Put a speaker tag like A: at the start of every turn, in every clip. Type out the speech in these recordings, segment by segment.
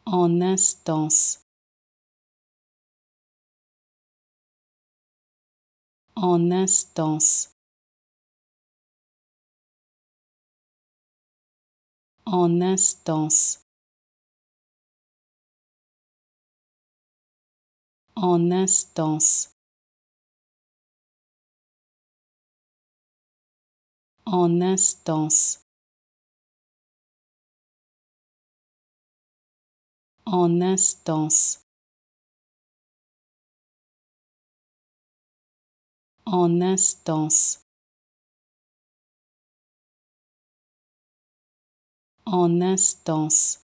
A: en instance, en instance, en instance, en instance, en instance, en instance, en instance, en instance,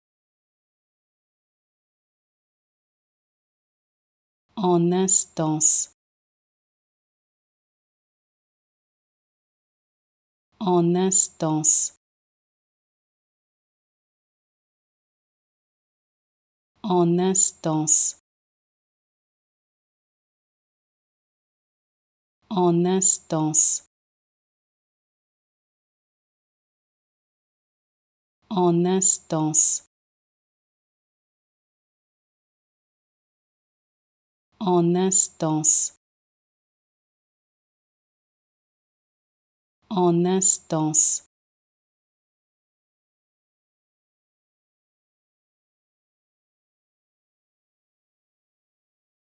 A: en instance, en instance, en instance, en instance, en instance, en instance, en instance,